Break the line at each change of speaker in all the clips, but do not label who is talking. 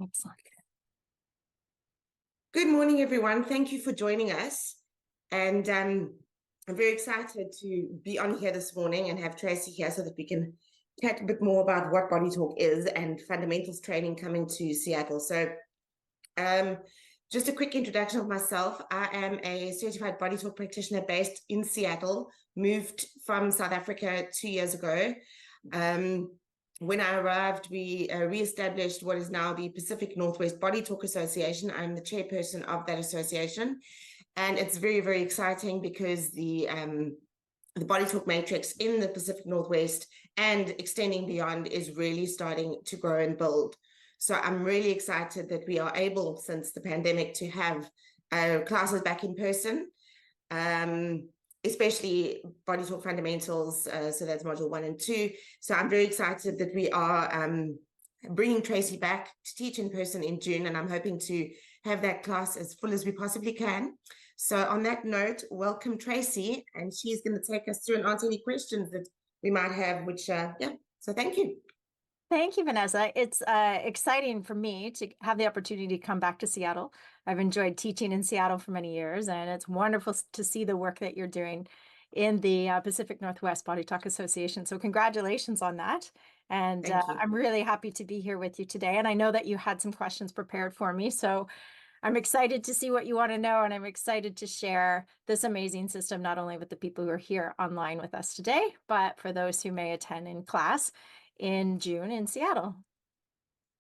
Excellent.
Good morning, everyone. Thank you for joining us. And I'm very excited to be on here this morning and have Tracey here so that we can chat a bit more about what Body Talk is and fundamentals training coming to Seattle. So, um, just a quick introduction of myself. I am a certified Body Talk practitioner based in Seattle, moved from South Africa 2 years ago. When I arrived, we re-established what is now the Pacific Northwest Body Talk Association. I'm the chairperson of that association, and it's very, very exciting because the Body Talk matrix in the Pacific Northwest and extending beyond is really starting to grow and build. So I'm really excited that we are able, since the pandemic, to have classes back in person. Especially BodyTalk Fundamentals, so that's module 1 and 2. So I'm very excited that we are bringing Tracey back to teach in person in June, and I'm hoping to have that class as full as we possibly can. So on that note, welcome Tracey, and she's going to take us through and answer any questions that we might have, which, so thank you.
Thank you, Vanessa. It's exciting for me to have the opportunity to come back to Seattle. I've enjoyed teaching in Seattle for many years, and it's wonderful to see the work that you're doing in the Pacific Northwest Body Talk Association. So congratulations on that. And
Thank you.
I'm really happy to be here with you today. And I know that you had some questions prepared for me. So I'm excited to see what you want to know, and I'm excited to share this amazing system, not only with the people who are here online with us today, but for those who may attend in class in June in Seattle.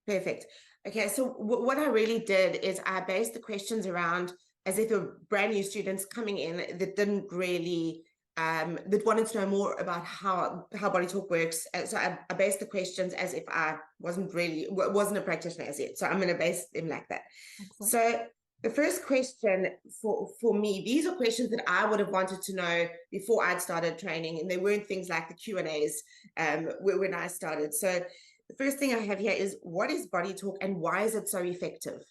Perfect. Okay, so what I really did is I based the questions around as if they were brand new students coming in that didn't really that wanted to know more about how Body Talk works. So I based the questions as if I wasn't a practitioner as yet. So I'm going to base them like that.
Excellent.
So the first question for me, these are questions that I would have wanted to know before I'd started training, and they weren't things like the Q&As when I started. So the first thing I have here is, what is Body Talk and why is it so effective?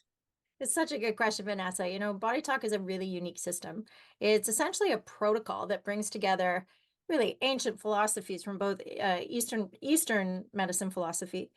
It's such a good question, Vanessa. You know, BodyTalk is a really unique system. It's essentially a protocol that brings together really ancient philosophies from both Eastern medicine philosophy,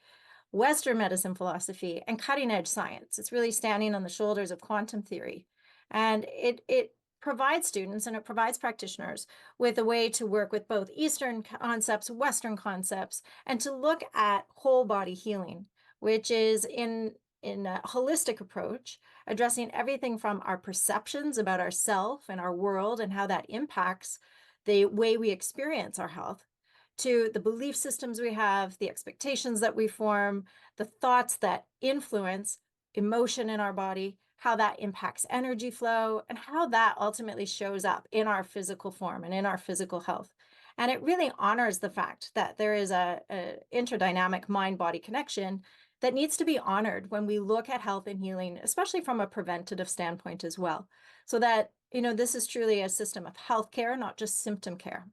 Western medicine philosophy, and cutting edge science. It's really standing on the shoulders of quantum theory. And it provides students and it provides practitioners with a way to work with both Eastern concepts, Western concepts, and to look at whole body healing, which is in a holistic approach, addressing everything from our perceptions about ourself and our world and how that impacts the way we experience our health, to the belief systems we have, the expectations that we form, the thoughts that influence emotion in our body, how that impacts energy flow, and how that ultimately shows up in our physical form and in our physical health. And it really honors the fact that there is a interdynamic mind-body connection that needs to be honored when we look at health and healing, especially from a preventative standpoint as well. So that, you know, this is truly a system of healthcare, not just symptom care.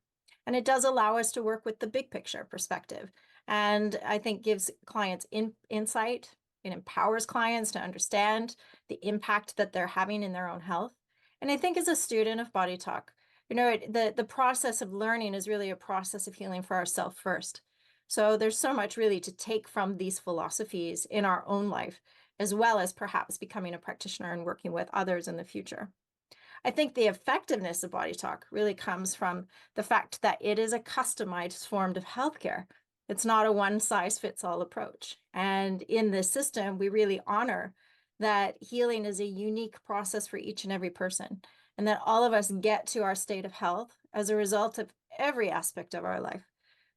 And it does allow us to work with the big picture perspective. And I think gives clients insight. It empowers clients to understand the impact that they're having in their own health. And I think as a student of Body Talk, you know, the process of learning is really a process of healing for ourselves first. So there's so much really to take from these philosophies in our own life, as well as perhaps becoming a practitioner and working with others in the future. I think the effectiveness of Body Talk really comes from the fact that it is a customized form of healthcare. It's not a one-size-fits-all approach. And in this system, we really honor that healing is a unique process for each and every person, and that all of us get to our state of health as a result of every aspect of our life.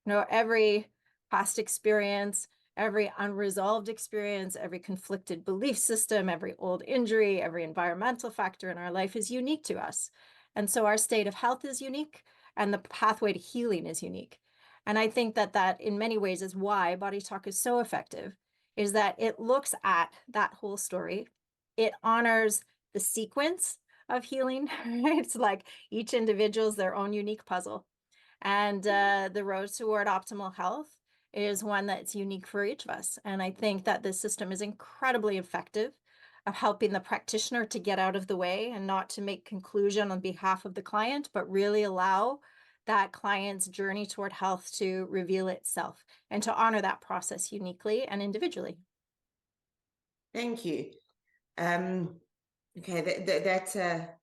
You know, every past experience, every unresolved experience, every conflicted belief system, every old injury, every environmental factor in our life is unique to us. And so our state of health is unique, and the pathway to healing is unique. And I think that that in many ways is why Body Talk is so effective, is that it looks at that whole story. It honors the sequence of healing. It's like each individual is their own unique puzzle. And the road toward optimal health is one that's unique for each of us. And I think that this system is incredibly effective of helping the practitioner to get out of the way and not to make conclusion on behalf of the client, but really allow that client's journey toward health to reveal itself and to honor that process uniquely and individually.
Thank you. Okay,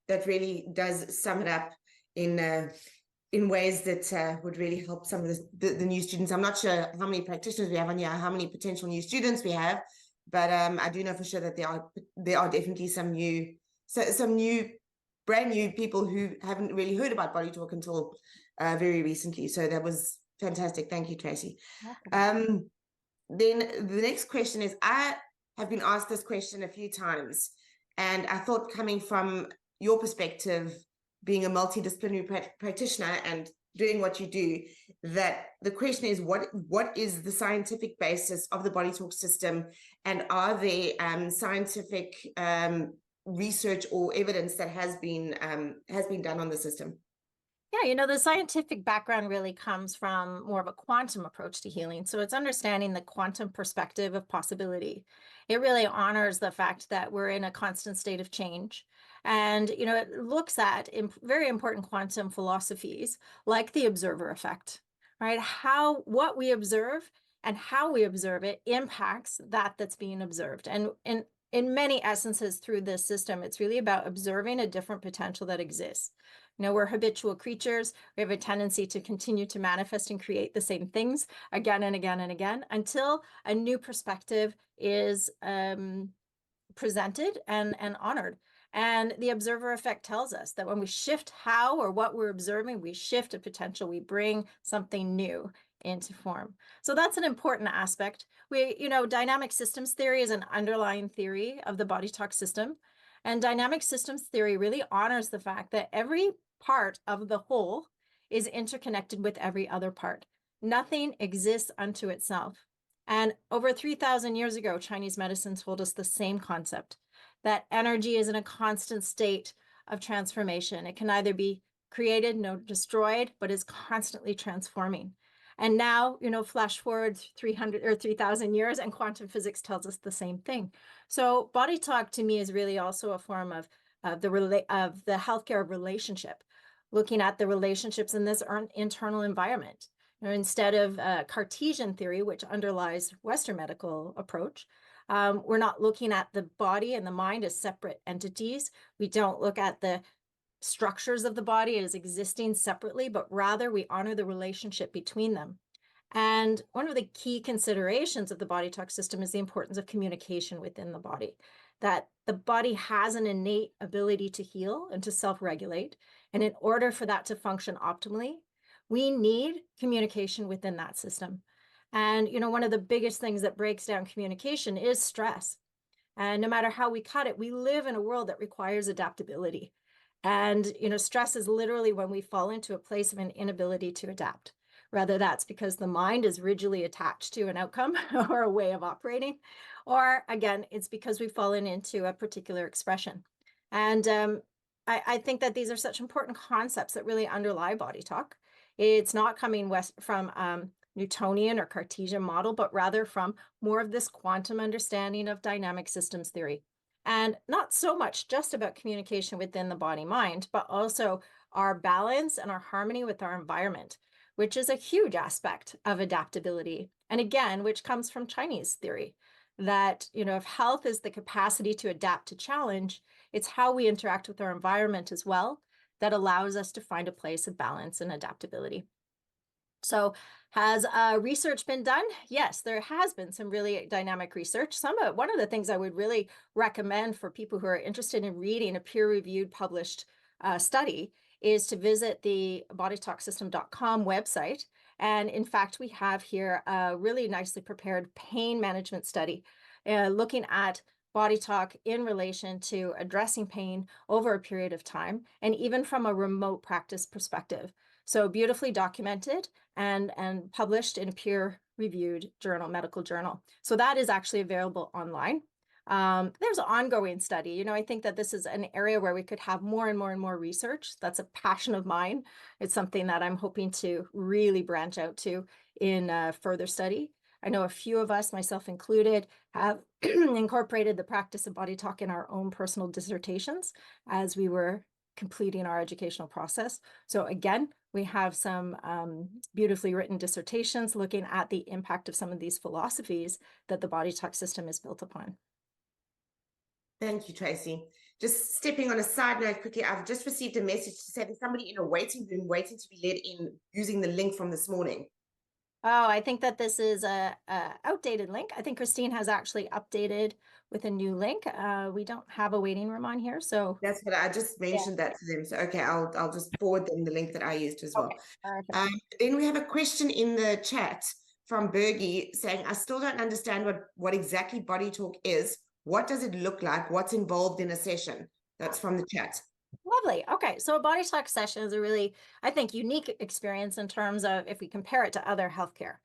that really does sum it up in ways that would really help some of the new students. I'm not sure how many practitioners we have on here, how many potential new students we have, but I do know for sure that there are definitely some brand new people who haven't really heard about BodyTalk until very recently. So that was fantastic. Thank you, Tracey. Then the next question is, I have been asked this question a few times, and I thought, coming from your perspective, being a multidisciplinary practitioner and doing what you do, that the question is, what is the scientific basis of the BodyTalk system, and are there scientific research or evidence that has been done on the system?
Yeah, the scientific background really comes from more of a quantum approach to healing. So it's understanding the quantum perspective of possibility. It really honors the fact that we're in a constant state of change. And, it looks at very important quantum philosophies like the observer effect, right? What we observe and how we observe it impacts that's being observed. And in many essences through this system, it's really about observing a different potential that exists. We're habitual creatures. We have a tendency to continue to manifest and create the same things again and again and again until a new perspective is presented and honored. And the observer effect tells us that when we shift how or what we're observing, we shift a potential, we bring something new into form. So that's an important aspect. Dynamic systems theory is an underlying theory of the BodyTalk system. And dynamic systems theory really honors the fact that every part of the whole is interconnected with every other part. Nothing exists unto itself. And over 3,000 years ago, Chinese medicine told us the same concept, that energy is in a constant state of transformation. It can either be created, no destroyed, but is constantly transforming. And now, flash forward 300 or 3,000 years, and quantum physics tells us the same thing. So BodyTalk to me is really also a form of the healthcare of relationship, looking at the relationships in this internal environment. Instead of Cartesian theory, which underlies Western medical approach, we're not looking at the body and the mind as separate entities. We don't look at the structures of the body as existing separately, but rather we honor the relationship between them. And one of the key considerations of the BodyTalk system is the importance of communication within the body, that the body has an innate ability to heal and to self-regulate. And in order for that to function optimally, we need communication within that system. And, one of the biggest things that breaks down communication is stress. And no matter how we cut it, we live in a world that requires adaptability. And, stress is literally when we fall into a place of an inability to adapt. Whether that's because the mind is rigidly attached to an outcome or a way of operating, or again, it's because we've fallen into a particular expression. And I think that these are such important concepts that really underlie BodyTalk. It's not coming from Newtonian or Cartesian model, but rather from more of this quantum understanding of dynamic systems theory. And not so much just about communication within the body-mind, but also our balance and our harmony with our environment, which is a huge aspect of adaptability. And again, which comes from Chinese theory, that, if health is the capacity to adapt to challenge, it's how we interact with our environment as well that allows us to find a place of balance and adaptability. So has research been done? Yes, there has been some really dynamic research. One of the things I would really recommend for people who are interested in reading a peer-reviewed published study is to visit the BodyTalkSystem.com website. And in fact, we have here a really nicely prepared pain management study looking at BodyTalk in relation to addressing pain over a period of time, and even from a remote practice perspective. So beautifully documented and published in a peer-reviewed medical journal. So that is actually available online. There's an ongoing study. I think that this is an area where we could have more and more and more research. That's a passion of mine. It's something that I'm hoping to really branch out to in further study. I know a few of us, myself included, have incorporated the practice of BodyTalk in our own personal dissertations as we were completing our educational process. So again, we have some beautifully written dissertations looking at the impact of some of these philosophies that the BodyTalk system is built upon.
Thank you, Tracey. Just stepping on a side note quickly, I've just received a message to say there's somebody in a waiting room waiting to be let in using the link from this morning.
Oh, I think that this is a outdated link. I think Christine has actually updated with a new link. We don't have a waiting room on here, so
That's what I just
yeah.
mentioned that to them. So okay, I'll just forward them the link that I used as well.
Okay, perfect.
Then we have a question in the chat from Bergie saying, I still don't understand what exactly Body Talk is. What does it look like? What's involved in a session? That's from the chat.
Lovely. Okay, so a BodyTalk session is a really, I think, unique experience in terms of if we compare it to other healthcare.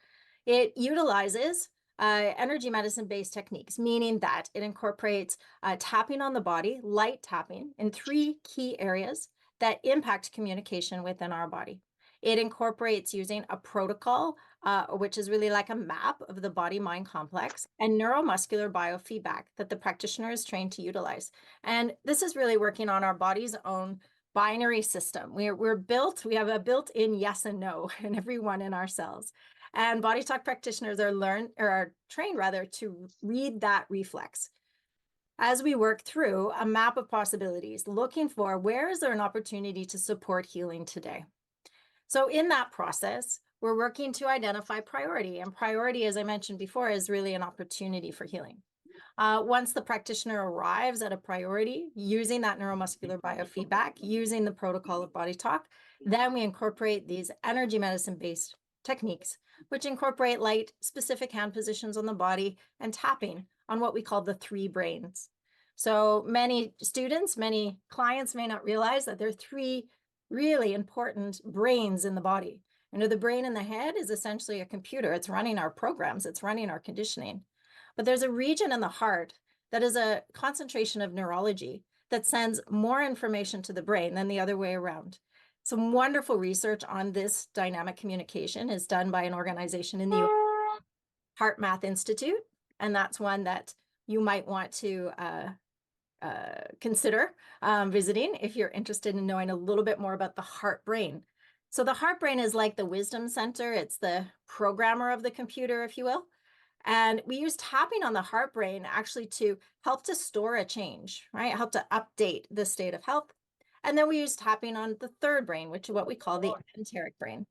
It utilizes energy medicine-based techniques, meaning that it incorporates tapping on the body, light tapping, in 3 key areas that impact communication within our body. It incorporates using a protocol, which is really like a map of the body-mind complex, and neuromuscular biofeedback that the practitioner is trained to utilize. And this is really working on our body's own binary system. We're built, we have a built-in yes and no in everyone in our cells. And BodyTalk practitioners are trained rather to read that reflex as we work through a map of possibilities, looking for where is there an opportunity to support healing today. So in that process, we're working to identify priority, and priority, as I mentioned before, is really an opportunity for healing. Once the practitioner arrives at a priority, using that neuromuscular biofeedback, using the protocol of BodyTalk, then we incorporate these energy medicine-based techniques, which incorporate light, specific hand positions on the body, and tapping on what we call the 3 brains. So many students, many clients may not realize that there are 3 really important brains in the body. The brain in the head is essentially a computer. It's running our programs, it's running our conditioning. But there's a region in the heart that is a concentration of neurology that sends more information to the brain than the other way around. Some wonderful research on this dynamic communication is done by an organization in the US, Heart Math Institute, and that's one that you might want to consider visiting if you're interested in knowing a little bit more about the heart brain. So the heart brain is like the wisdom center. It's the programmer of the computer, if you will. And we use tapping on the heart brain actually to help to store a change, right? Help to update the state of health. And then we use tapping on the 3rd brain, which is what we call the enteric brain.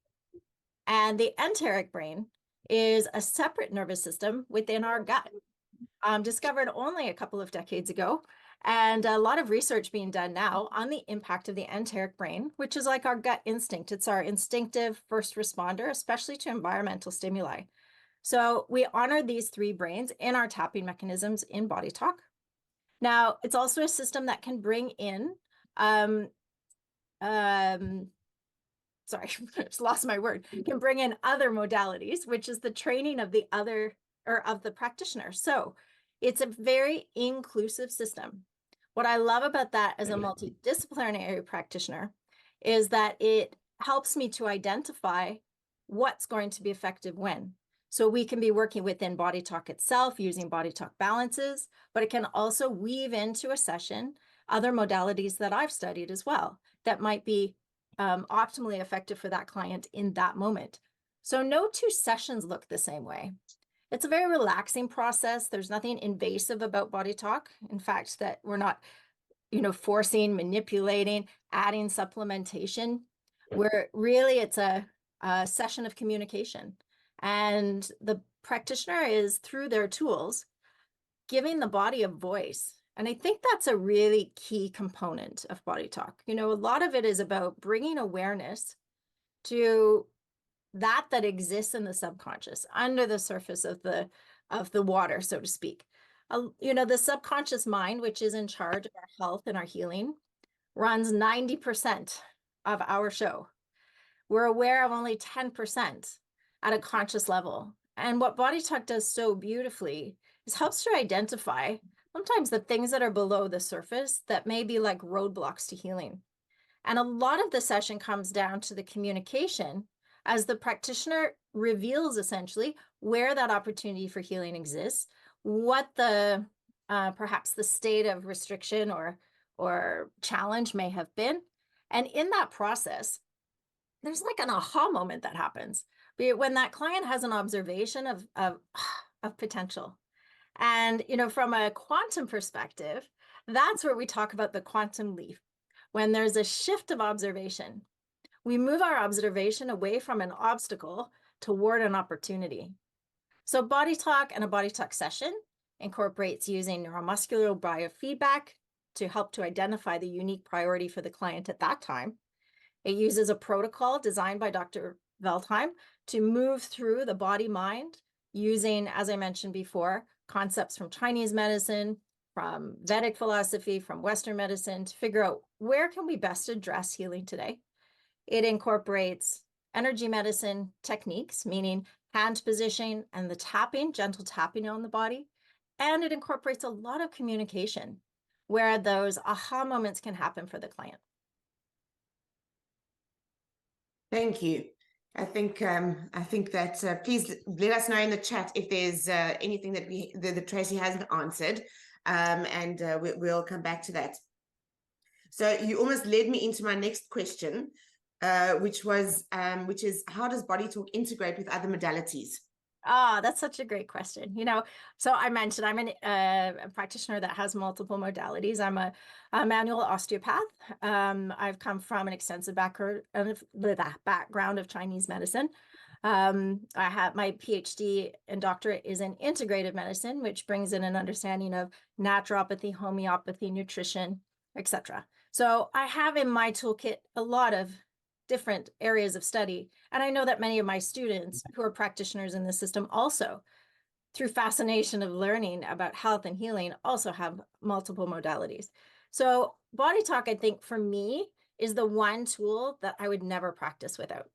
And the enteric brain is a separate nervous system within our gut, discovered only a couple of decades ago. And a lot of research being done now on the impact of the enteric brain, which is like our gut instinct. It's our instinctive first responder, especially to environmental stimuli. So we honor these 3 brains in our tapping mechanisms in BodyTalk. Now, it's also a system that can bring in, sorry, just lost my word, can bring in other modalities, which is the training of the other, or of the practitioner. So it's a very inclusive system. What I love about that as a multidisciplinary practitioner is that it helps me to identify what's going to be effective when. So we can be working within BodyTalk itself using BodyTalk balances, but it can also weave into a session other modalities that I've studied as well that might be optimally effective for that client in that moment. So no 2 sessions look the same way. It's a very relaxing process. There's nothing invasive about BodyTalk. In fact, that we're not, forcing, manipulating, adding supplementation. Where really it's a session of communication. And the practitioner is, through their tools, giving the body a voice. And I think that's a really key component of BodyTalk. A lot of it is about bringing awareness to that exists in the subconscious, under the surface of the water, so to speak. The subconscious mind, which is in charge of our health and our healing, runs 90% of our show. We're aware of only 10% at a conscious level. And what BodyTalk does so beautifully is helps to identify sometimes the things that are below the surface that may be like roadblocks to healing. And a lot of the session comes down to the communication as the practitioner reveals essentially where that opportunity for healing exists, what the perhaps the state of restriction or challenge may have been. And in that process, there's like an aha moment that happens when that client has an observation of potential. And, from a quantum perspective, that's where we talk about the quantum leap. When there's a shift of observation, we move our observation away from an obstacle toward an opportunity. So BodyTalk and a BodyTalk session incorporates using neuromuscular biofeedback to help to identify the unique priority for the client at that time. It uses a protocol designed by Dr. Veldheim to move through the body-mind using, as I mentioned before, concepts from Chinese medicine, from Vedic philosophy, from Western medicine, to figure out where can we best address healing today. It incorporates energy medicine techniques, meaning hand positioning and the tapping, gentle tapping on the body. And it incorporates a lot of communication where those aha moments can happen for the client.
Thank you. I think that please let us know in the chat if there's anything that Tracey hasn't answered, and we'll come back to that. So you almost led me into my next question, which is how does BodyTalk integrate with other modalities?
That's such a great question. So I mentioned I'm a practitioner that has multiple modalities. I'm a manual osteopath. I've come from an extensive background of Chinese medicine. I have my PhD and doctorate is in integrative medicine, which brings in an understanding of naturopathy, homeopathy, nutrition, etc. So I have in my toolkit a lot of different areas of study. And I know that many of my students who are practitioners in the system also, through fascination of learning about health and healing, also have multiple modalities. So BodyTalk, I think for me, is the one tool that I would never practice without.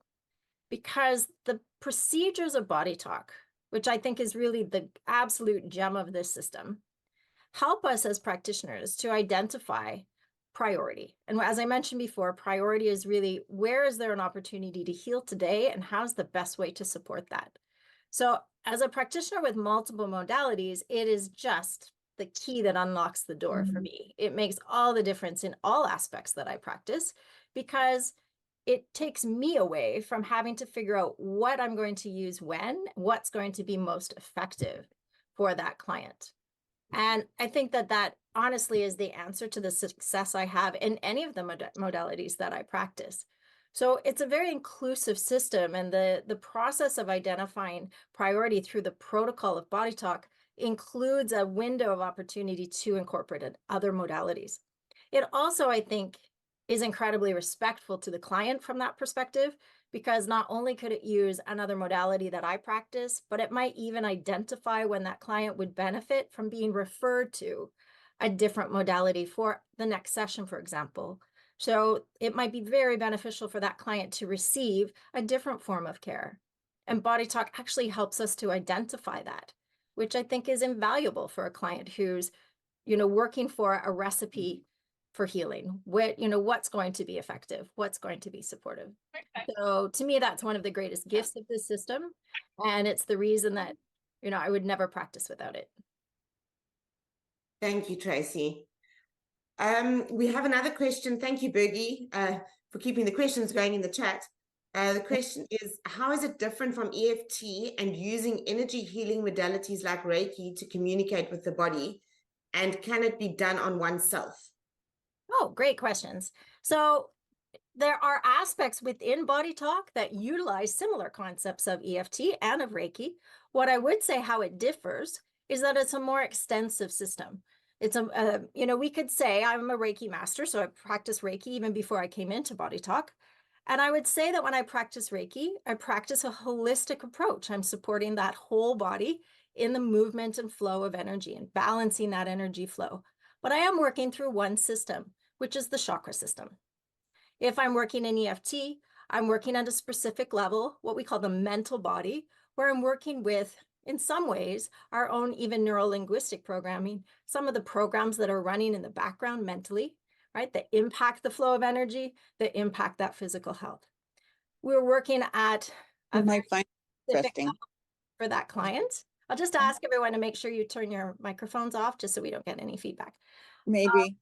Because the procedures of BodyTalk, which I think is really the absolute gem of this system, help us as practitioners to identify priority. And as I mentioned before, priority is really where is there an opportunity to heal today and how's the best way to support that? So as a practitioner with multiple modalities, it is just the key that unlocks the door for me. It makes all the difference in all aspects that I practice because it takes me away from having to figure out what I'm going to use when, what's going to be most effective for that client. And I think that honestly is the answer to the success I have in any of the modalities that I practice. So it's a very inclusive system, and the process of identifying priority through the protocol of BodyTalk includes a window of opportunity to incorporate other modalities. It also, I think, is incredibly respectful to the client from that perspective, because not only could it use another modality that I practice, but it might even identify when that client would benefit from being referred to a different modality for the next session, for example. So it might be very beneficial for that client to receive a different form of care. And BodyTalk actually helps us to identify that, which I think is invaluable for a client who's, working for a recipe for healing. What's going to be effective? What's going to be supportive? So to me, that's one of the greatest gifts of this system. And it's the reason that, I would never practice without it.
Thank you, Tracey. We have another question. Thank you, Bergie, for keeping the questions going in the chat. The question is, how is it different from EFT and using energy healing modalities like Reiki to communicate with the body? And can it be done on oneself?
Oh, great questions. So there are aspects within BodyTalk that utilize similar concepts of EFT and of Reiki. What I would say how it differs is that it's a more extensive system. It's we could say I'm a Reiki master, so I practice Reiki even before I came into BodyTalk. And I would say that when I practice Reiki, I practice a holistic approach. I'm supporting that whole body in the movement and flow of energy and balancing that energy flow. But I am working through one system, which is the chakra system. If I'm working in EFT, I'm working at a specific level, what we call the mental body, where I'm working with, in some ways, our own even neuro-linguistic programming, some of the programs that are running in the background mentally, right, that impact the flow of energy, that impact that physical health. We're working at a very specific level for that client. I'll just ask everyone to make sure you turn your microphones off just so we don't get any feedback.
Maybe.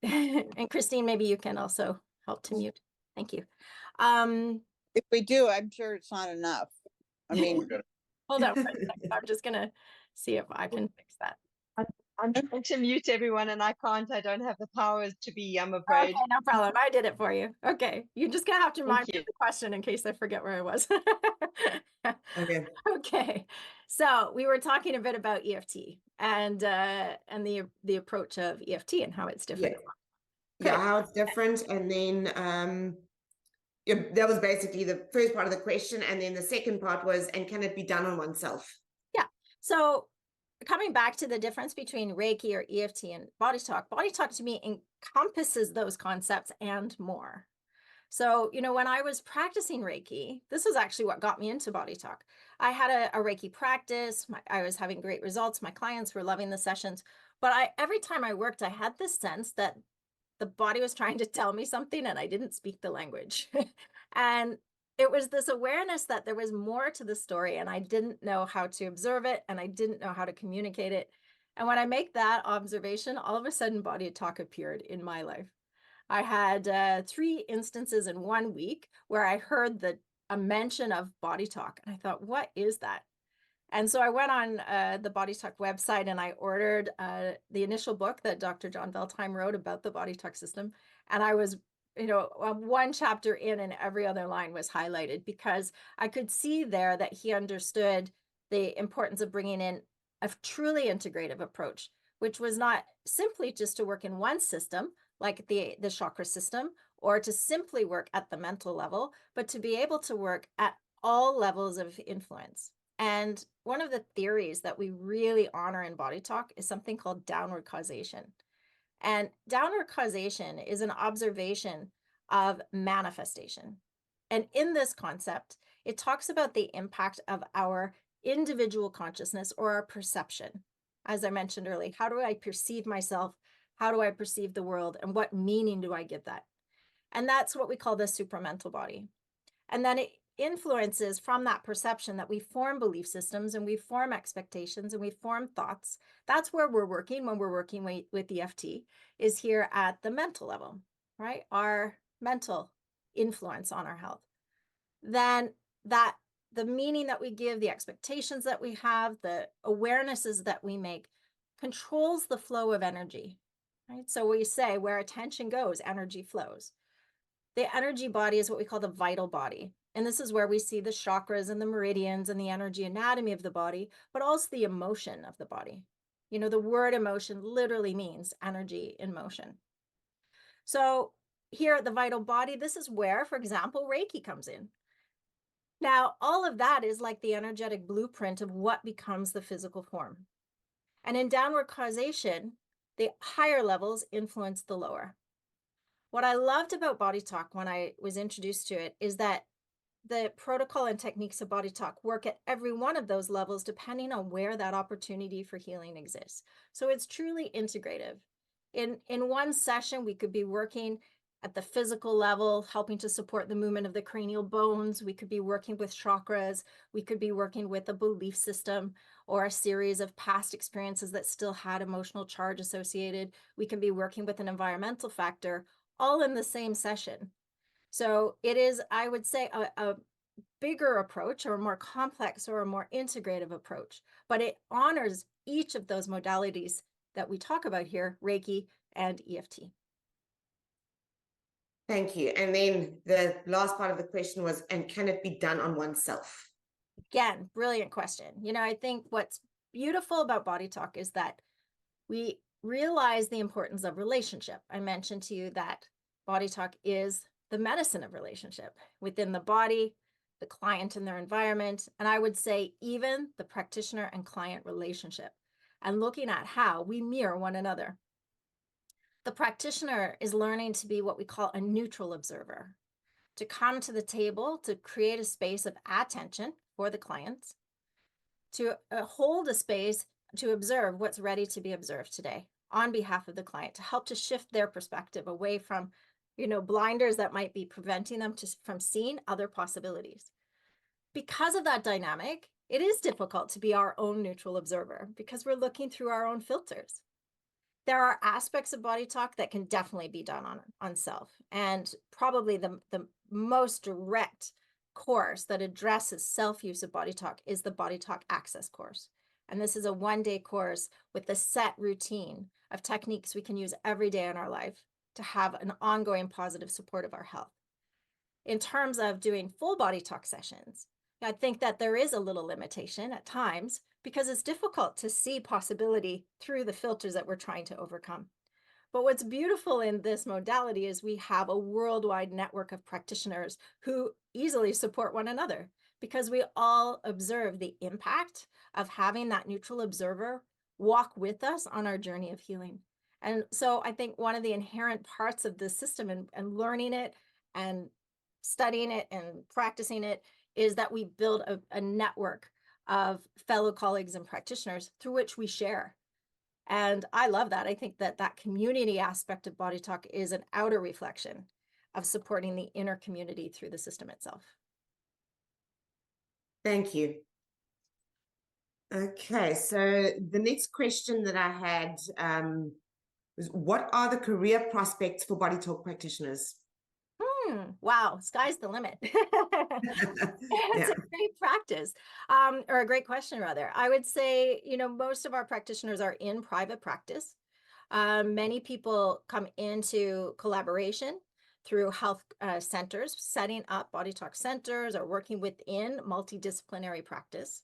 And Christine, maybe you can also help to mute. Thank you.
If we do, I'm sure it's not enough. I mean,
hold on. I'm just gonna see if I can fix that.
I'm trying to mute everyone and I can't. I don't have the powers to be, I'm
Okay,
afraid.
no problem. I did it for you. Okay, you're just gonna have to remind
Thank
me
you.
of the question in case I forget where I was.
Okay.
Okay, so we were talking a bit about EFT and the approach of EFT and how it's different.
Yeah,
Okay.
how it's different. And then yeah, that was basically the first part of the question. And then the second part was, and can it be done on oneself?
Yeah. So coming back to the difference between Reiki or EFT and BodyTalk to me encompasses those concepts and more. So, when I was practicing Reiki, this was actually what got me into BodyTalk. I had a Reiki practice. I was having great results. My clients were loving the sessions. But every time I worked, I had this sense that the body was trying to tell me something and I didn't speak the language. And it was this awareness that there was more to the story and I didn't know how to observe it and I didn't know how to communicate it. And when I make that observation, all of a sudden BodyTalk appeared in my life. I had 3 instances in 1 week where I heard a mention of BodyTalk, and I thought, what is that? And so I went on the BodyTalk website and I ordered the initial book that Dr. John Veltheim wrote about the BodyTalk system. And I was, 1 chapter in and every other line was highlighted because I could see there that he understood the importance of bringing in a truly integrative approach, which was not simply just to work in one system, like the chakra system, or to simply work at the mental level, but to be able to work at all levels of influence. And one of the theories that we really honor in BodyTalk is something called downward causation. And downward causation is an observation of manifestation. And in this concept, it talks about the impact of our individual consciousness or our perception. As I mentioned earlier, how do I perceive myself? How do I perceive the world? And what meaning do I give that? And that's what we call the supramental body. And then it influences from that perception that we form belief systems and we form expectations and we form thoughts. That's where we're working when we're working with EFT, is here at the mental level, right? Our mental influence on our health. Then the meaning that we give, the expectations that we have, the awarenesses that we make controls the flow of energy, right? So we say where attention goes, energy flows. The energy body is what we call the vital body. And this is where we see the chakras and the meridians and the energy anatomy of the body, but also the emotion of the body. The word emotion literally means energy in motion. So here at the vital body, this is where, for example, Reiki comes in. Now, all of that is like the energetic blueprint of what becomes the physical form. And in downward causation, the higher levels influence the lower. What I loved about BodyTalk when I was introduced to it is that the protocol and techniques of BodyTalk work at every one of those levels depending on where that opportunity for healing exists. So it's truly integrative. In one session, we could be working at the physical level, helping to support the movement of the cranial bones. We could be working with chakras. We could be working with a belief system or a series of past experiences that still had emotional charge associated. We can be working with an environmental factor, all in the same session. So it is, I would say, a bigger approach or a more complex or a more integrative approach, but it honors each of those modalities that we talk about here, Reiki and EFT.
Thank you. And then the last part of the question was, and can it be done on oneself?
Again, brilliant question. I think what's beautiful about BodyTalk is that we realize the importance of relationship. I mentioned to you that BodyTalk is the medicine of relationship within the body, the client and their environment, and I would say even the practitioner and client relationship, and looking at how we mirror one another. The practitioner is learning to be what we call a neutral observer, to come to the table to create a space of attention for the client, to hold a space to observe what's ready to be observed today on behalf of the client, to help to shift their perspective away from blinders that might be preventing them from seeing other possibilities. Because of that dynamic, it is difficult to be our own neutral observer because we're looking through our own filters. There are aspects of BodyTalk that can definitely be done on self. And probably the most direct course that addresses self-use of BodyTalk is the BodyTalk Access course. And this is a one-day course with a set routine of techniques we can use every day in our life to have an ongoing positive support of our health. In terms of doing full body talk sessions, I think that there is a little limitation at times because it's difficult to see possibility through the filters that we're trying to overcome. But what's beautiful in this modality is we have a worldwide network of practitioners who easily support one another because we all observe the impact of having that neutral observer walk with us on our journey of healing. And so I think one of the inherent parts of this system and learning it and studying it and practicing it is that we build a network of fellow colleagues and practitioners through which we share. And I love that. I think that that community aspect of Body Talk is an outer reflection of supporting the inner community through the system itself.
Thank you. Okay, so the next question that I had was, what are the career prospects for Body Talk practitioners?
Wow, sky's the limit. It's
Yeah.
a great practice, or a great question, rather. I would say, most of our practitioners are in private practice. Many people come into collaboration through health centers, setting up Body Talk centers or working within multidisciplinary practice.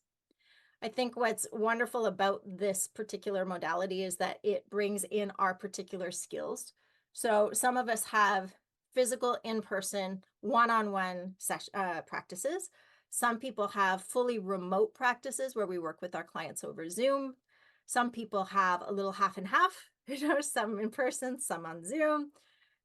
I think what's wonderful about this particular modality is that it brings in our particular skills. So some of us have physical in-person one-on-one practices. Some people have fully remote practices where we work with our clients over Zoom. Some people have a little half and half, some in person, some on Zoom.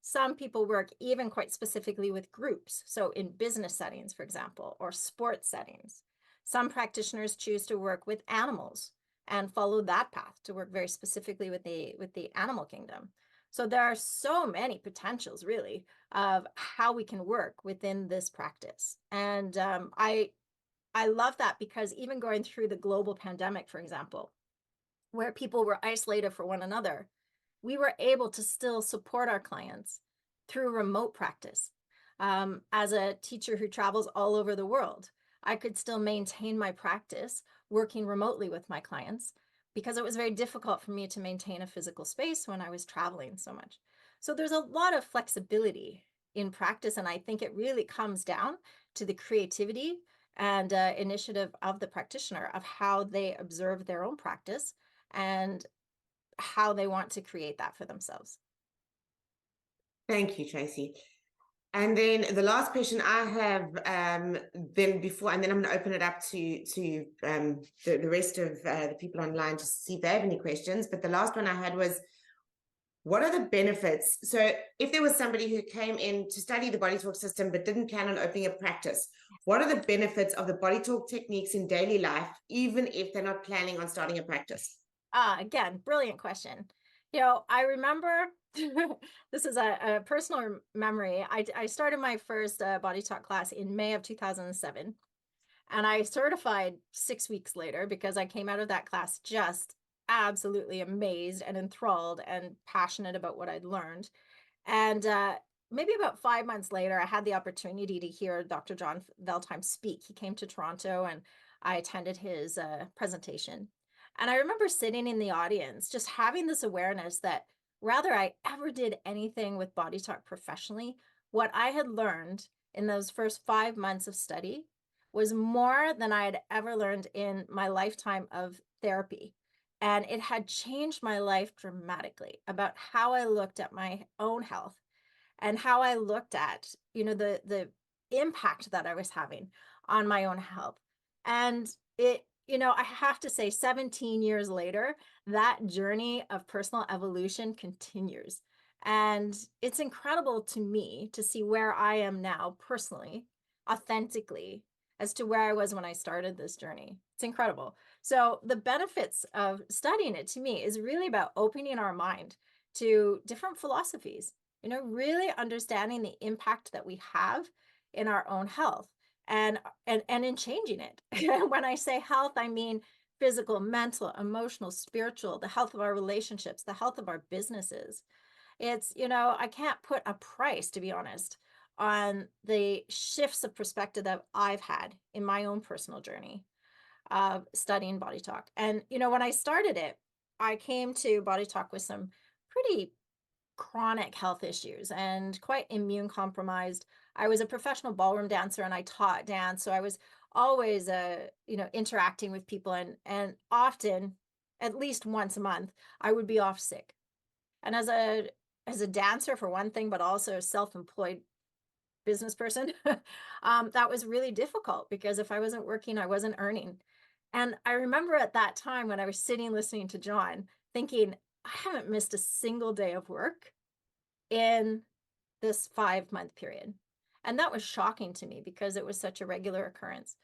Some people work even quite specifically with groups. So in business settings, for example, or sports settings. Some practitioners choose to work with animals and follow that path to work very specifically with the animal kingdom. So there are so many potentials, really, of how we can work within this practice. And I love that because even going through the global pandemic, for example, where people were isolated from one another, we were able to still support our clients through remote practice. As a teacher who travels all over the world, I could still maintain my practice working remotely with my clients because it was very difficult for me to maintain a physical space when I was traveling so much. So there's a lot of flexibility in practice, and I think it really comes down to the creativity and initiative of the practitioner of how they observe their own practice and how they want to create that for themselves.
Thank you, Tracey. And then the last question I have, then before, and then I'm going to open it up to the rest of the people online just to see if they have any questions. But the last one I had was, what are the benefits? So if there was somebody who came in to study the BodyTalk system but didn't plan on opening a practice, what are the benefits of the BodyTalk techniques in daily life, even if they're not planning on starting a practice?
Again, brilliant question. I remember this is a personal memory. I started my first Body Talk class in May of 2007, and I certified 6 weeks later because I came out of that class just absolutely amazed and enthralled and passionate about what I'd learned. And maybe about 5 months later, I had the opportunity to hear Dr. John Veldheim speak. He came to Toronto and I attended his presentation. And I remember sitting in the audience, just having this awareness that rather I ever did anything with Body Talk professionally, what I had learned in those first 5 months of study was more than I had ever learned in my lifetime of therapy. And it had changed my life dramatically about how I looked at my own health and how I looked at, the impact that I was having on my own health. And I have to say 17 years later, that journey of personal evolution continues. And it's incredible to me to see where I am now personally, authentically, as to where I was when I started this journey. It's incredible. So the benefits of studying it to me is really about opening our mind to different philosophies, really understanding the impact that we have in our own health and in changing it. When I say health, I mean physical, mental, emotional, spiritual, the health of our relationships, the health of our businesses. It's, I can't put a price, to be honest, on the shifts of perspective that I've had in my own personal journey. of studying BodyTalk. And, you know, when I started it, I came to BodyTalk with some pretty chronic health issues and quite immune compromised. I was a professional ballroom dancer and I taught dance. So I was always, you know, interacting with people, and often, at least once a month, I would be off sick. And as a dancer for one thing, but also a self-employed business person, that was really difficult because if I wasn't working, I wasn't earning. And I remember at that time when I was sitting listening to John thinking, I haven't missed a single day of work in this 5-month period. And that was shocking to me because it was such a regular occurrence.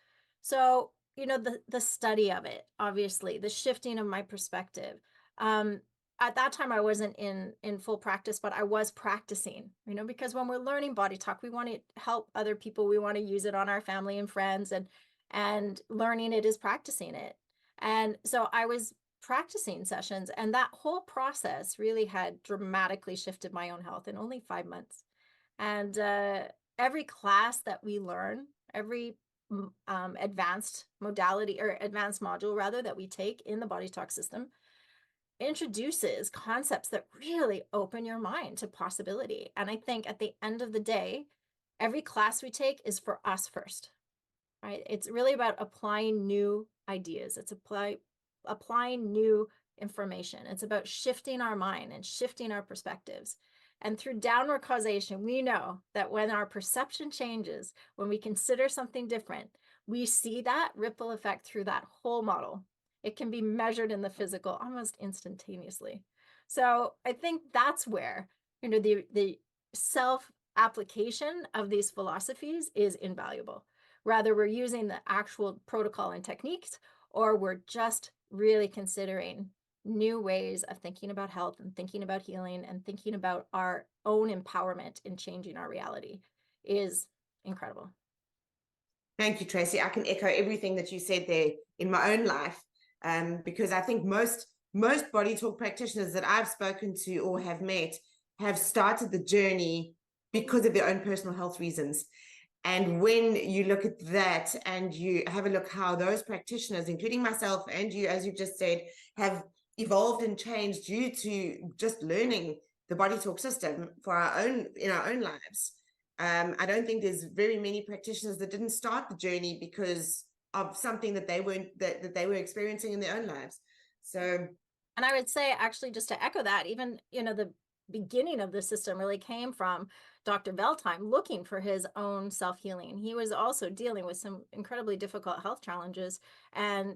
So, you know, the study of it, obviously, the shifting of my perspective. At that time, I wasn't in full practice, but I was practicing, you know, because when we're learning BodyTalk, we want to help other people. We want to use it on our family and friends, and learning it is practicing it. And so I was practicing sessions, and that whole process really had dramatically shifted my own health in only 5 months. And every class that we learn, every advanced modality or advanced module rather that we take in the BodyTalk system introduces concepts that really open your mind to possibility. And I think at the end of the day, every class we take is for us first, right? It's really about applying new ideas. It's applying new information. It's about shifting our mind and shifting our perspectives. And through downward causation, we know that when our perception changes, when we consider something different, we see that ripple effect through that whole model. It can be measured in the physical almost instantaneously. So I think that's where, you know, the self-application of these philosophies is invaluable. Whether we're using the actual protocol and techniques, or we're just really considering new ways of thinking about health and thinking about healing and thinking about our own empowerment in changing our reality is incredible.
Thank you, Tracey. I can echo everything that you said there in my own life, because I think most BodyTalk practitioners that I've spoken to or have met have started the journey because of their own personal health reasons. And when you look at that and you have a look how those practitioners, including myself and you, as you've just said, have evolved and changed due to just learning the BodyTalk system for in our own lives. I don't think there's very many practitioners that didn't start the journey because of something that they were experiencing in their own lives. So,
and I would say, actually, just to echo that, even, you know, the beginning of the system really came from Dr. Veltheim looking for his own self-healing. He was also dealing with some incredibly difficult health challenges, and,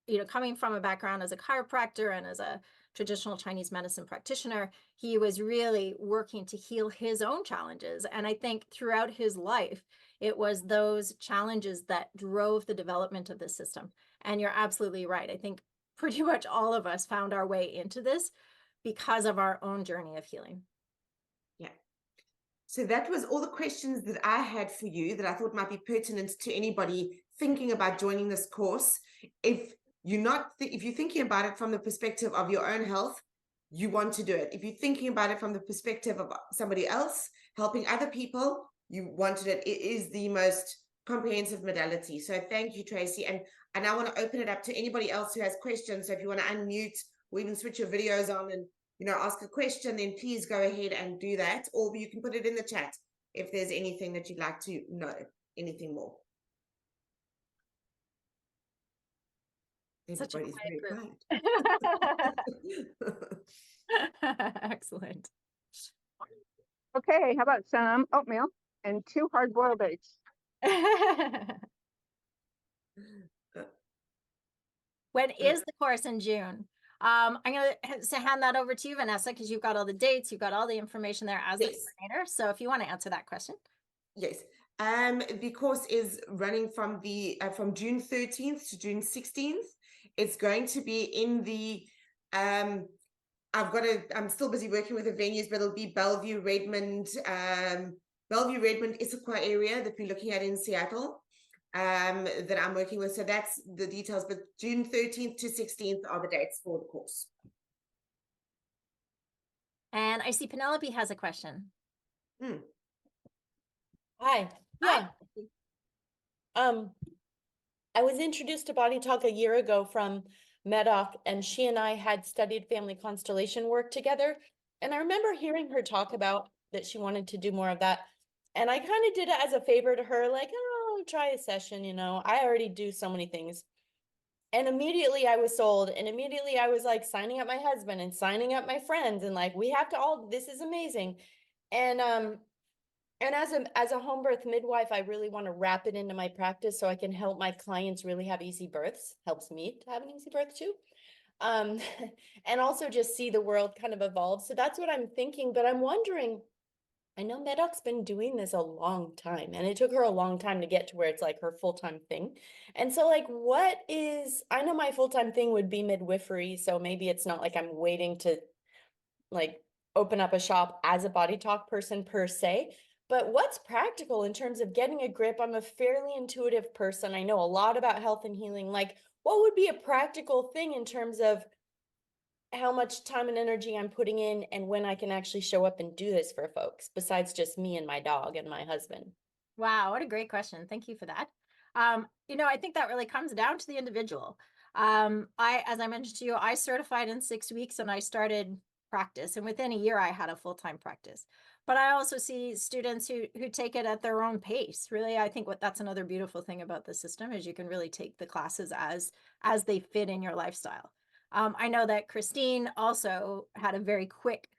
you know, coming from a background as a chiropractor and as a traditional Chinese medicine practitioner, he was really working to heal his own challenges. And I think throughout his life, it was those challenges that drove the development of this system. And you're absolutely right. I think pretty much all of us found our way into this because of our own journey of healing.
Yeah. So that was all the questions that I had for you that I thought might be pertinent to anybody thinking about joining this course. If you're thinking about it from the perspective of your own health, you want to do it. If you're thinking about it from the perspective of somebody else, helping other people, you want to do it. It is the most comprehensive modality. So thank you, Tracey. And I want to open it up to anybody else who has questions. So if you want to unmute or even switch your videos on and, you know, ask a question, then please go ahead and do that. Or you can put it in the chat if there's anything that you'd like to know, anything more.
Such a
Everybody's
quiet
very
group.
quiet.
Excellent.
Okay, how about some oatmeal and 2 hard-boiled eggs?
When is the course in June? I'm going to hand that over to you, Vanessa, because you've got all the dates, you've got all the information there as the coordinator. So if you want to answer that question.
Yes. The course is running from June 13th to June 16th. It's going to be in the I'm still busy working with the venues, but it'll be Bellevue, Redmond, Issaquah area that we're looking at in Seattle, that I'm working with. So that's the details, but June 13th to 16th are the dates for the course.
And I see Penelope has a question.
Hi. Yeah. I was introduced to BodyTalk a year ago from Medoc, and she and I had studied family constellation work together. And I remember hearing her talk about that she wanted to do more of that. And I kind of did it as a favor to her, like, oh, try a session, you know, I already do so many things. And immediately I was sold, and immediately I was like signing up my husband and signing up my friends, and like, we have to all, this is amazing. And as a home birth midwife, I really want to wrap it into my practice so I can help my clients really have easy births. Helps me to have an easy birth too. Um, and also just see the world kind of evolve. So that's what I'm thinking. But I'm wondering, I know Medoc's been doing this a long time, and it took her a long time to get to where it's like her full-time thing. And so like, what is, I know my full-time thing would be midwifery. So maybe it's not like I'm waiting to like open up a shop as a BodyTalk person per se, but what's practical in terms of getting a grip? I'm a fairly intuitive person. I know a lot about health and healing. Like, what would be a practical thing in terms of how much time and energy I'm putting in and when I can actually show up and do this for folks besides just me and my dog and my husband?
Wow, what a great question. Thank you for that. I think that really comes down to the individual. As I mentioned to you, I certified in 6 weeks and I started practice, and within a year I had a full-time practice. But I also see students who take it at their own pace. Really, I think that's another beautiful thing about the system is you can really take the classes as they fit in your lifestyle. I know that Christine also had a very quick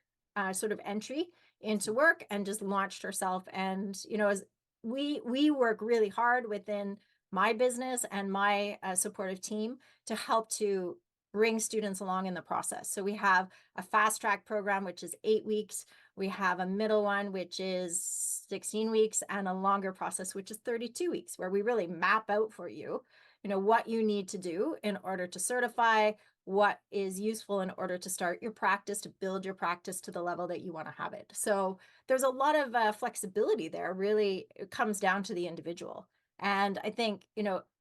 sort of entry into work and just launched herself. And, as we work really hard within my business and my supportive team to help to bring students along in the process. So we have a fast track program, which is 8 weeks. We have a middle one, which is 16 weeks, and a longer process, which is 32 weeks, where we really map out for you, what you need to do in order to certify, what is useful in order to start your practice, to build your practice to the level that you want to have it. So there's a lot of flexibility there. Really, it comes down to the individual. And I think,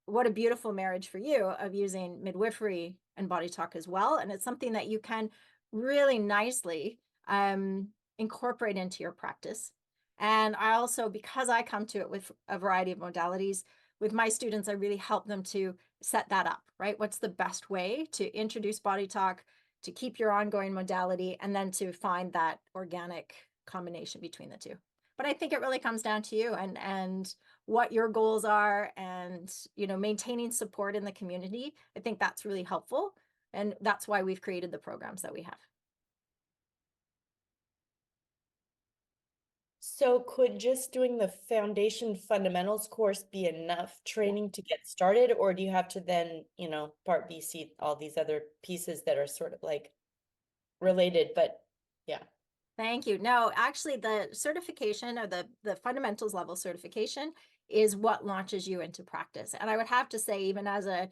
what a beautiful marriage for you of using midwifery and BodyTalk as well. And it's something that you can really nicely incorporate into your practice. And I also, because I come to it with a variety of modalities, with my students, I really help them to set that up, right? What's the best way to introduce BodyTalk, to keep your ongoing modality, and then to find that organic combination between the two. But I think it really comes down to you and what your goals are, and maintaining support in the community. I think that's really helpful, and that's why we've created the programs that we have.
So could just doing the foundation fundamentals course be enough training to get started, or do you have to then, part B, C, all these other pieces that are sort of like related, but yeah.
Thank you. No, actually the certification, or the fundamentals level certification, is what launches you into practice. And I would have to say, even as a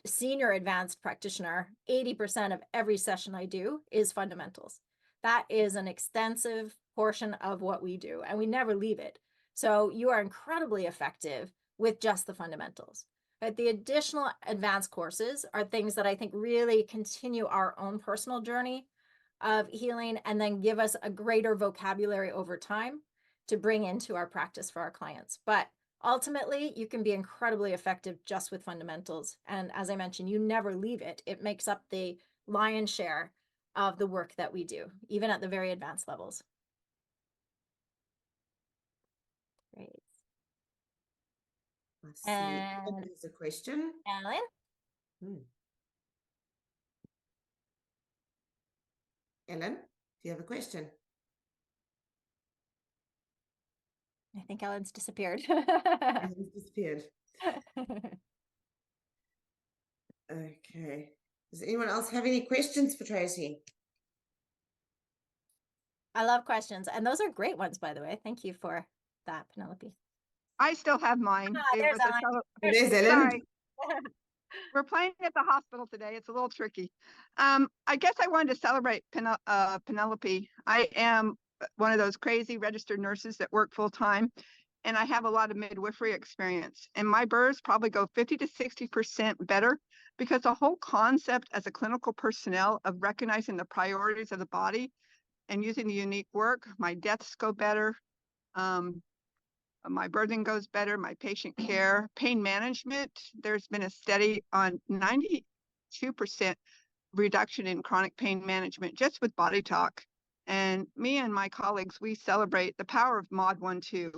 senior advanced practitioner, 80% of every session I do is fundamentals. That is an extensive portion of what we do, and we never leave it. So you are incredibly effective with just the fundamentals. But the additional advanced courses are things that I think really continue our own personal journey of healing, and then give us a greater vocabulary over time to bring into our practice for our clients. But ultimately, you can be incredibly effective just with fundamentals. And as I mentioned, you never leave it. It makes up the lion's share of the work that we do, even at the very advanced levels. Great.
Let's see.
And
There's a question.
Ellen?
Ellen, do you have a question?
I think Ellen's disappeared.
Ellen's disappeared. Okay. Does anyone else have any questions for Tracey?
I love questions, and those are great ones, by the way. Thank you for that, Penelope.
I still have mine.
There's
was a
Ellen.
It is, Ellen.
Sorry. We're playing at the hospital today. It's a little tricky. I guess I wanted to celebrate Penelope. I am one of those crazy registered nurses that work full time, and I have a lot of midwifery experience. And my births probably go 50 to 60% better, because the whole concept as a clinical personnel of recognizing the priorities of the body and using the unique work, my deaths go better. my birthing goes better, my patient care, pain management. There's been a study on 92% reduction in chronic pain management just with BodyTalk. And me and my colleagues, we celebrate the power of Mod 1-2.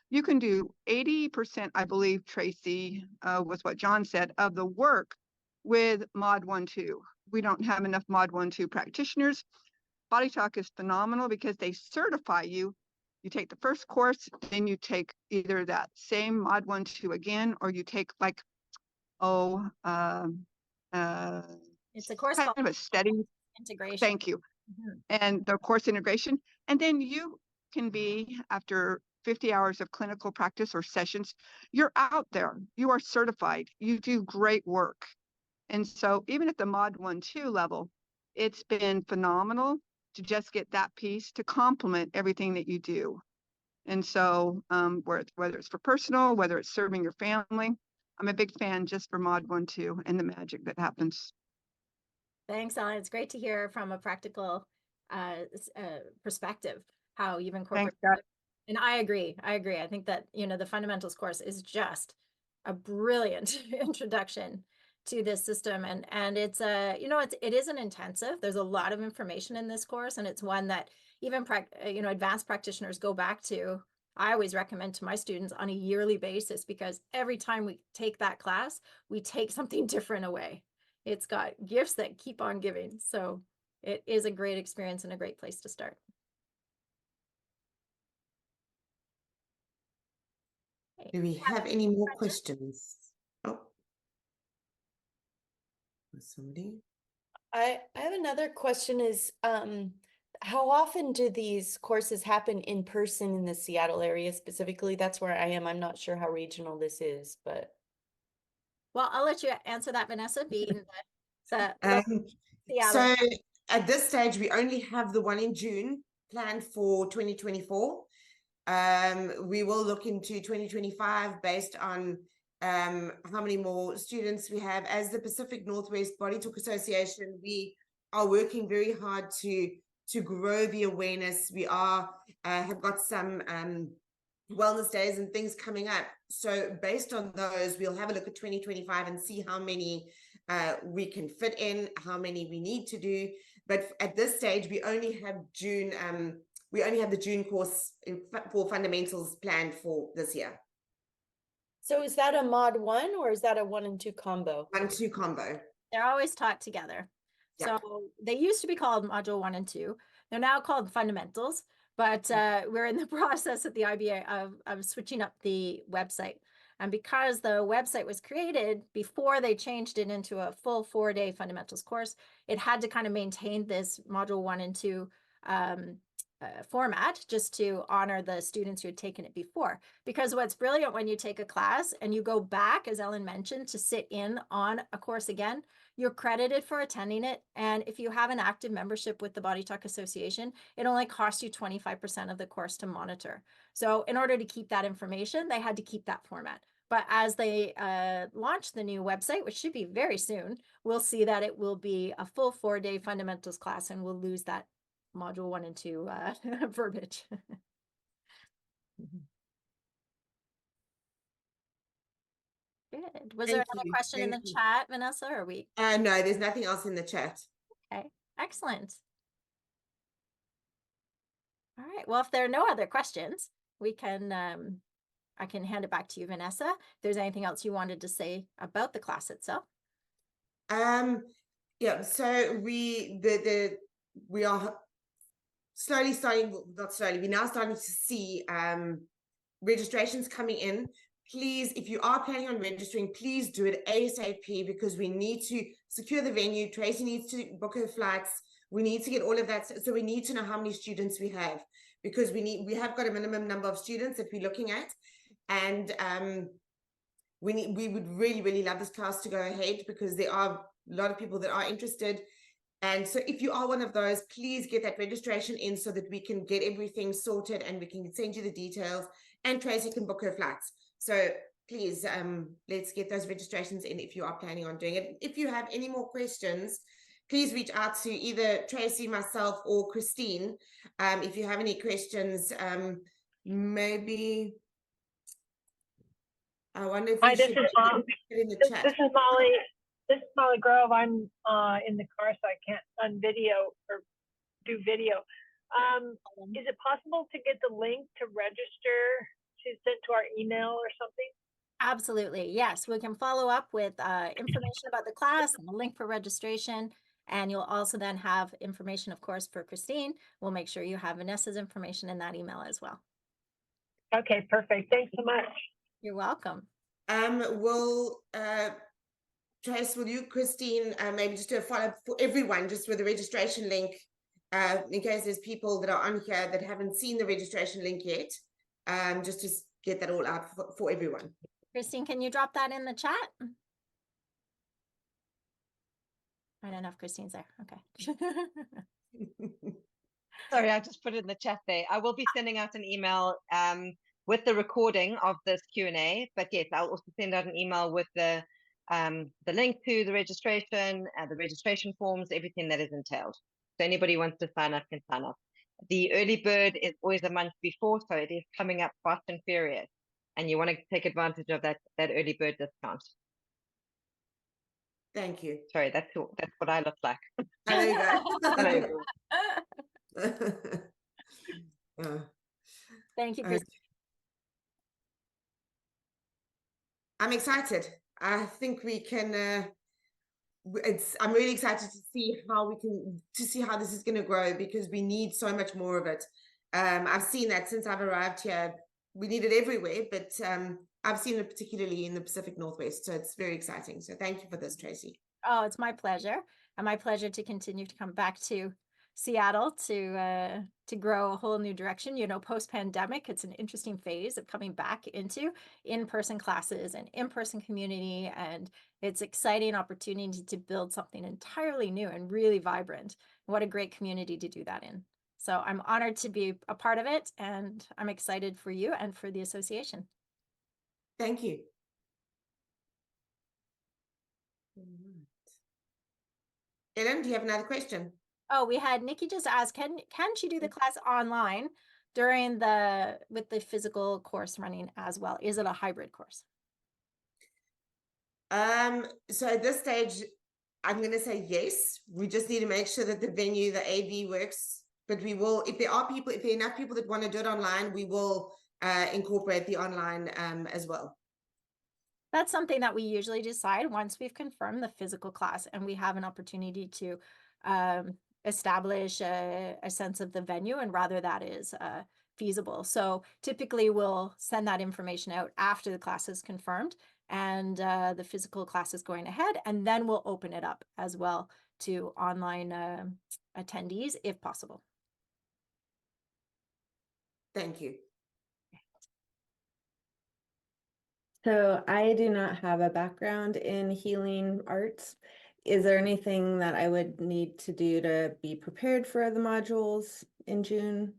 You can do 80%, I believe, Tracey, was what John said, of the work with Mod 1-2. We don't have enough Mod 1-2 practitioners. BodyTalk is phenomenal because they certify you. You take the first course, then you take either that same Mod 1-2 again, or you take like,
It's a course
kind
called
of a steady
integration.
Thank you. And the course integration. And then you can be, after 50 hours of clinical practice or sessions, you're out there, you are certified, you do great work. And so even at the Mod 1-2 level, it's been phenomenal to just get that piece to complement everything that you do. And so whether it's for personal, whether it's serving your family, I'm a big fan just for Mod 1-2 and the magic that happens.
Thanks, Ellen. It's great to hear from a practical perspective how you've incorporated. And I agree. I think that, the fundamentals course is just a brilliant introduction to this system. And it's it is an intensive. There's a lot of information in this course, and it's one that even advanced practitioners go back to. I always recommend to my students on a yearly basis, because every time we take that class, we take something different away. It's got gifts that keep on giving. So it is a great experience and a great place to start.
Do we have any more questions? Oh, somebody.
I have another question is, how often do these courses happen in person in the Seattle area specifically? That's where I am. I'm not sure how regional this is, but.
Well, I'll let you answer that, Vanessa, being
So at this stage, we only have the one in June planned for 2024. We will look into 2025 based on how many more students we have. As the Pacific Northwest BodyTalk Association, we are working very hard to grow the awareness. We have got some wellness days and things coming up. So based on those, we'll have a look at 2025 and see how many we can fit in, how many we need to do. But at this stage, we only have June. We only have the June course for fundamentals planned for this year.
So is that a Mod 1 or is that a 1 and 2 combo?
1-2 combo.
They're always taught together.
Yeah.
So they used to be called Module 1 and 2. They're now called Fundamentals, but we're in the process at the IBA of switching up the website. And because the website was created before they changed it into a full 4-day fundamentals course, it had to kind of maintain this Module 1 and 2 format just to honor the students who had taken it before. Because what's brilliant when you take a class and you go back, as Ellen mentioned, to sit in on a course again, you're credited for attending it. And if you have an active membership with the BodyTalk Association, it only costs you 25% of the course to monitor. So in order to keep that information, they had to keep that format. But as they launch the new website, which should be very soon, we'll see that it will be a full 4-day fundamentals class, and we'll lose that Module 1 and 2 verbiage. Good. Was there another question in the chat, Vanessa, or we?
No, there's nothing else in the chat.
Okay, excellent. All right. Well, if there are no other questions, we can I can hand it back to you, Vanessa. If there's anything else you wanted to say about the class itself.
Yeah, so we are slowly starting, not slowly, we're now starting to see registrations coming in. Please, if you are planning on registering, please do it ASAP, because we need to secure the venue. Tracey needs to book her flights. We need to get all of that. So we need to know how many students we have, because we have got a minimum number of students that we're looking at. And we would really, really love this class to go ahead, because there are a lot of people that are interested. And so if you are one of those, please get that registration in so that we can get everything sorted and we can send you the details, and Tracey can book her flights. So please, let's get those registrations in if you are planning on doing it. If you have any more questions, please reach out to either Tracey, myself, or Christine. If you have any questions, maybe I wonder if
Hi,
we
this
should
is
put it in the
this
chat.
is Molly. This is Molly Grove. I'm in the car, so I can't unvideo or do video. Is it possible to get the link to register to send to our email or something?
Absolutely. Yes, we can follow up with information about the class and a link for registration. And you'll also then have information, of course, for Christine. We'll make sure you have Vanessa's information in that email as well.
Okay, perfect. Thanks so much.
You're welcome.
Trace, will you, Christine, maybe just do a follow-up for everyone, just with the registration link, in case there's people that are on here that haven't seen the registration link yet, just to get that all out for everyone.
Christine, can you drop that in the chat? I don't know if Christine's there. Okay.
Sorry, I just put it in the chat there. I will be sending out an email with the recording of this Q&A, but yes, I'll also send out an email with the link to the registration forms, everything that is entailed. So anybody who wants to sign up can sign up. The early bird is always a month before, so it is coming up fast and furious, and you want to take advantage of that early bird discount.
Thank you.
Sorry, that's what I look like.
Oh, there you
Hello.
go.
Thank you, Christine.
I'm excited. I think we can. I'm really excited to see how this is going to grow, because we need so much more of it. I've seen that since I've arrived here. We need it everywhere, but I've seen it particularly in the Pacific Northwest. So it's very exciting. So thank you for this, Tracey.
Oh, it's my pleasure. And my pleasure to continue to come back to Seattle to grow a whole new direction. You know, post-pandemic, it's an interesting phase of coming back into in-person classes and in-person community. And it's exciting opportunity to build something entirely new and really vibrant. What a great community to do that in. So I'm honored to be a part of it, and I'm excited for you and for the association.
Thank you. Ellen, do you have another question?
Oh, we had Nikki just ask, can she do the class online with the physical course running as well? Is it a hybrid course?
So at this stage, I'm going to say yes. We just need to make sure that the venue, the AV works. But we will, if there are enough people that want to do it online, we will incorporate the online as well.
That's something that we usually decide once we've confirmed the physical class and we have an opportunity to establish a sense of the venue and whether that is feasible. So typically we'll send that information out after the class is confirmed and the physical class is going ahead, and then we'll open it up as well to online attendees if possible.
Thank you.
So I do not have a background in healing arts. Is there anything that I would need to do to be prepared for the modules in June?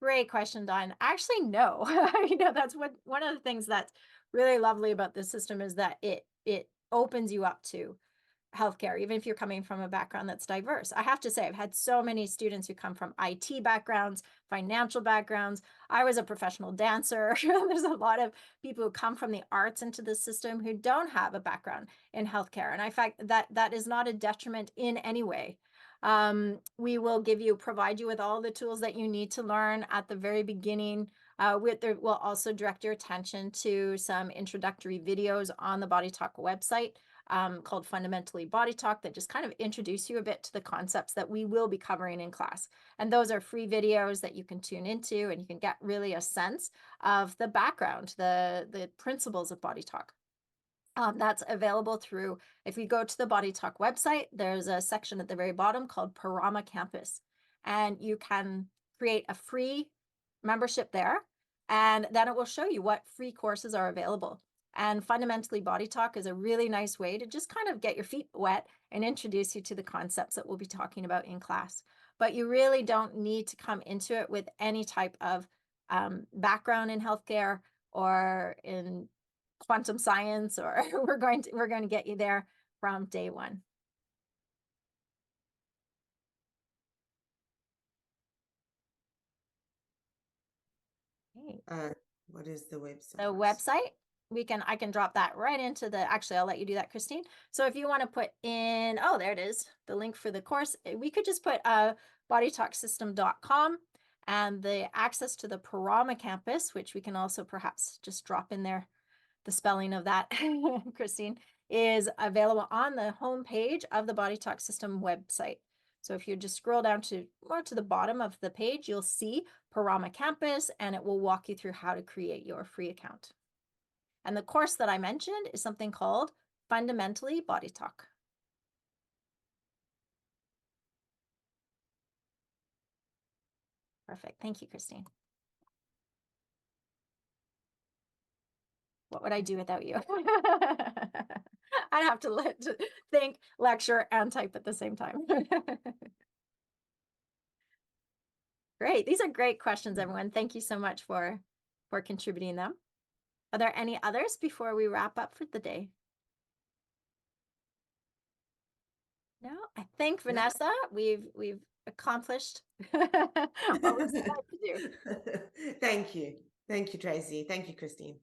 Great question, Dawn. Actually, no. You know, that's one of the things that's really lovely about this system is that it opens you up to healthcare, even if you're coming from a background that's diverse. I have to say, I've had so many students who come from IT backgrounds, financial backgrounds. I was a professional dancer. There's a lot of people who come from the arts into the system who don't have a background in healthcare. And in fact, that is not a detriment in any way. We will provide you with all the tools that you need to learn at the very beginning. We'll also direct your attention to some introductory videos on the BodyTalk website called Fundamentally BodyTalk that just kind of introduce you a bit to the concepts that we will be covering in class. And those are free videos that you can tune into, and you can get really a sense of the background, the principles of BodyTalk. That's available through, if you go to the BodyTalk website, there's a section at the very bottom called Parama Campus, and you can create a free membership there, and then it will show you what free courses are available. And Fundamentally BodyTalk is a really nice way to just kind of get your feet wet and introduce you to the concepts that we'll be talking about in class. But you really don't need to come into it with any type of background in healthcare or in quantum science, or we're going to get you there from day one.
What is the website?
The website I can drop that right into the, actually, I'll let you do that, Christine. So if you want to put in, oh, there it is, the link for the course, we could just put BodyTalkSystem.com and the access to the Parama campus, which we can also perhaps just drop in there. The spelling of that, Christine, is available on the homepage of the BodyTalk System website. So if you just scroll down to more to the bottom of the page, you'll see Parama Campus, and it will walk you through how to create your free account. And the course that I mentioned is something called Fundamentally BodyTalk. Perfect. Thank you, Christine. What would I do without you? I'd have to think, lecture, and type at the same time. Great. These are great questions, everyone. Thank you so much for contributing them. Are there any others before we wrap up for the day? No, I think, Vanessa, we've accomplished what we're supposed to do.
Thank you. Thank you, Tracey. Thank you, Christine.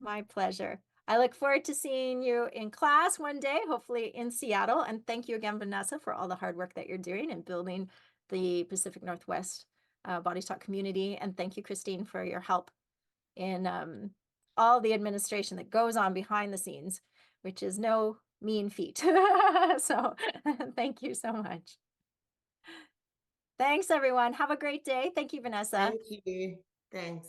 My pleasure. I look forward to seeing you in class one day, hopefully in Seattle. And thank you again, Vanessa, for all the hard work that you're doing in building the Pacific Northwest BodyTalk community. And thank you, Christine, for your help in all the administration that goes on behind the scenes, which is no mean feat. So thank you so much. Thanks, everyone. Have a great day. Thank you, Vanessa.
Thank you. Thanks.